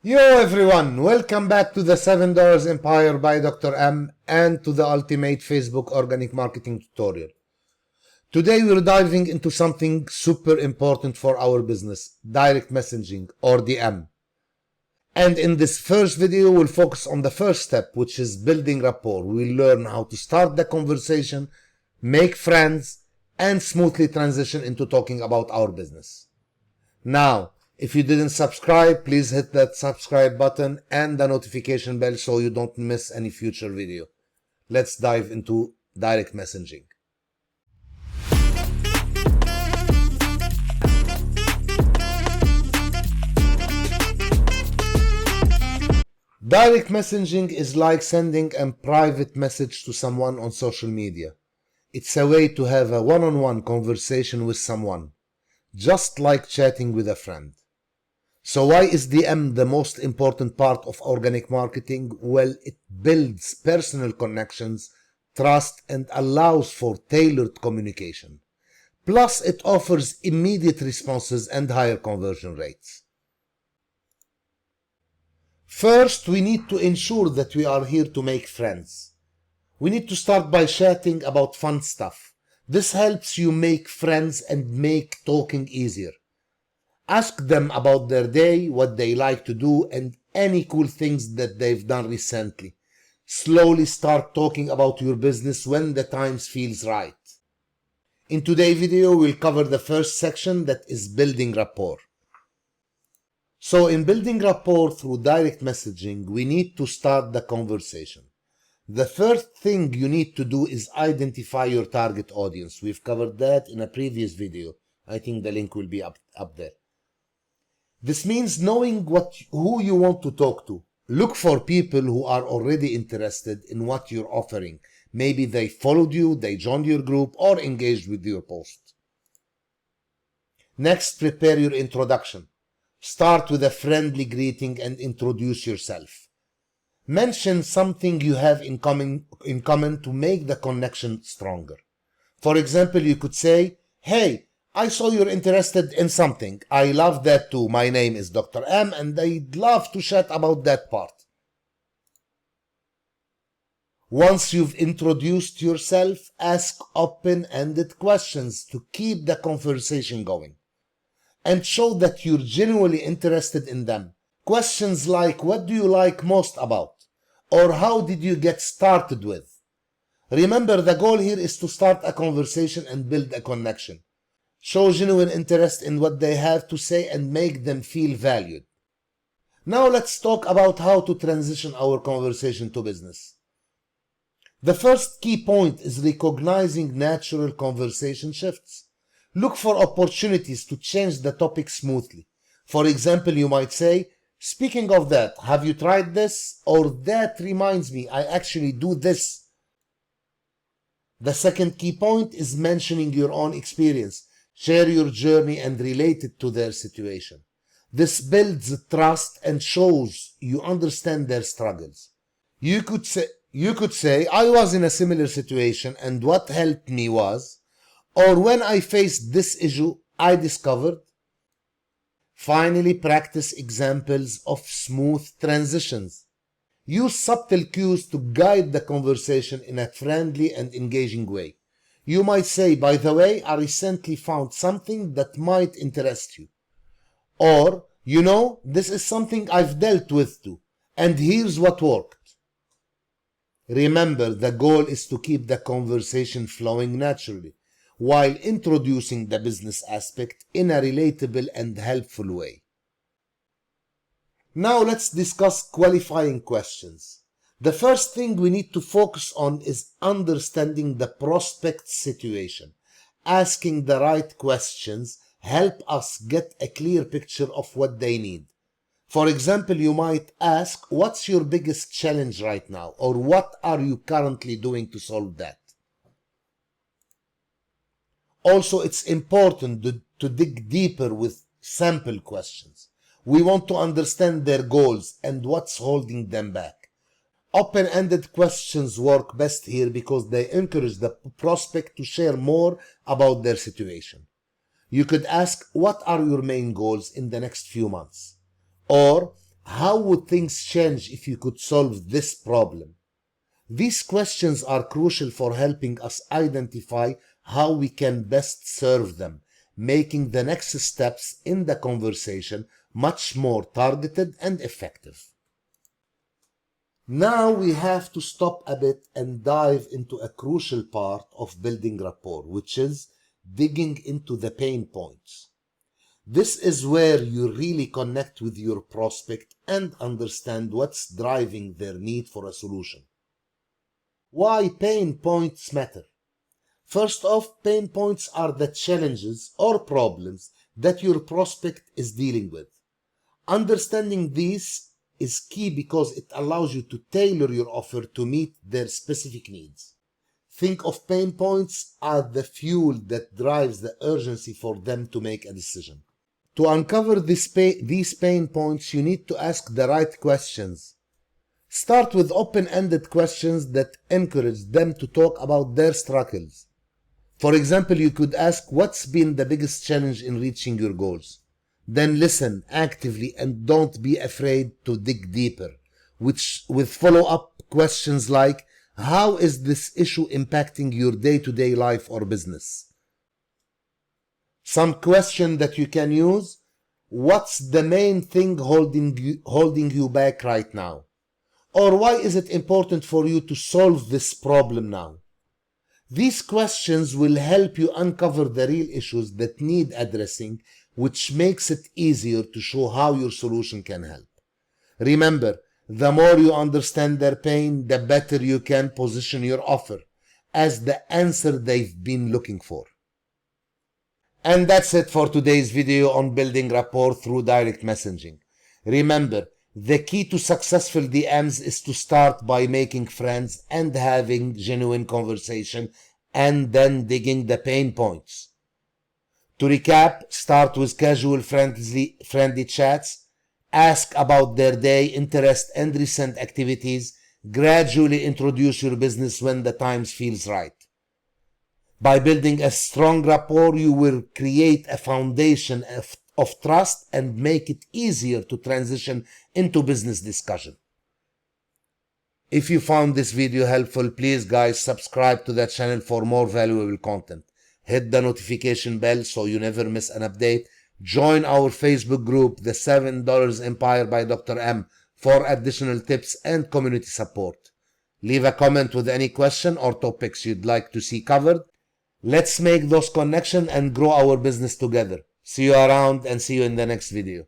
Yo everyone, welcome back to the $7 Empire by Dr. M and to the ultimate Facebook organic marketing tutorial. Today we're diving into something super important for our business, direct messaging or DM. And in this first video, we'll focus on the first step, which is building rapport. We'll learn how to start the conversation, make friends, and smoothly transition into talking about our business. Now, if you didn't subscribe, please hit that subscribe button and the notification bell so you don't miss any future video. Let's dive into direct messaging. Direct messaging is like sending a private message to someone on social media. It's a way to have a one-on-one conversation with someone, just like chatting with a friend. So why is DM the most important part of organic marketing? Well, it builds personal connections, trust, and allows for tailored communication. Plus, it offers immediate responses and higher conversion rates. First, we need to ensure that we are here to make friends. We need to start by chatting about fun stuff. This helps you make friends and make talking easier. Ask them about their day, what they like to do, and any cool things that they've done recently. Slowly start talking about your business when the time feels right. In today's video, we'll cover the first section, that is building rapport. So in building rapport through direct messaging, we need to start the conversation. The first thing you need to do is identify your target audience. We've covered that in a previous video. I think the link will be up there. This means knowing who you want to talk to. Look for people who are already interested in what you're offering. Maybe they followed you, they joined your group, or engaged with your post. Next, prepare your introduction. Start with a friendly greeting and introduce yourself. Mention something you have in common to make the connection stronger. For example, you could say, "Hey, I saw you're interested in something. I love that too. My name is Dr. M and I'd love to chat about that part." Once you've introduced yourself, ask open-ended questions to keep the conversation going. And show that you're genuinely interested in them. Questions like, what do you like most about? Or how did you get started with? Remember, the goal here is to start a conversation and build a connection. Show genuine interest in what they have to say and make them feel valued. Now let's talk about how to transition our conversation to business. The first key point is recognizing natural conversation shifts. Look for opportunities to change the topic smoothly. For example, you might say, "Speaking of that, have you tried this?" Or, "That reminds me, I actually do this." The second key point is mentioning your own experience. Share your journey and relate it to their situation. This builds trust and shows you understand their struggles. You could say, "I was in a similar situation and what helped me was," or, "when I faced this issue, I discovered." Finally, practice examples of smooth transitions. Use subtle cues to guide the conversation in a friendly and engaging way. You might say, "By the way, I recently found something that might interest you." Or, "This is something I've dealt with too, and here's what worked." Remember, the goal is to keep the conversation flowing naturally, while introducing the business aspect in a relatable and helpful way. Now let's discuss qualifying questions. The first thing we need to focus on is understanding the prospect's situation. Asking the right questions help us get a clear picture of what they need. For example, you might ask, "What's your biggest challenge right now?" Or, "What are you currently doing to solve that?" Also, it's important to dig deeper with sample questions. We want to understand their goals and what's holding them back. Open-ended questions work best here because they encourage the prospect to share more about their situation. You could ask, "What are your main goals in the next few months?" Or, How would things change if you could solve this problem? These questions are crucial for helping us identify how we can best serve them, making the next steps in the conversation much more targeted and effective. Now we have to stop a bit and dive into a crucial part of building rapport, which is digging into the pain points. This is where you really connect with your prospect and understand what's driving their need for a solution. Why pain points matter? First off, pain points are the challenges or problems that your prospect is dealing with. Understanding these is key because it allows you to tailor your offer to meet their specific needs. Think of pain points as the fuel that drives the urgency for them to make a decision. To uncover these pain points, you need to ask the right questions. Start with open-ended questions that encourage them to talk about their struggles. For example, you could ask, what's been the biggest challenge in reaching your goals? Then listen actively and don't be afraid to dig deeper, with follow-up questions like, how is this issue impacting your day-to-day life or business? Some question that you can use, what's the main thing holding you back right now? Or why is it important for you to solve this problem now? These questions will help you uncover the real issues that need addressing, which makes it easier to show how your solution can help. Remember, the more you understand their pain, the better you can position your offer as the answer they've been looking for. And that's it for today's video on building rapport through direct messaging. Remember, the key to successful DMs is to start by making friends and having genuine conversation and then digging the pain points. To recap, start with casual friendly chats, ask about their day, interest and recent activities, gradually introduce your business when the time feels right. By building a strong rapport, you will create a foundation of trust and make it easier to transition into business discussion. If you found this video helpful, please guys subscribe to the channel for more valuable content. Hit the notification bell so you never miss an update. Join our Facebook group, The $7 Empire by Dr. M, for additional tips and community support. Leave a comment with any question or topics you'd like to see covered. Let's make those connections and grow our business together. See you around and see you in the next video.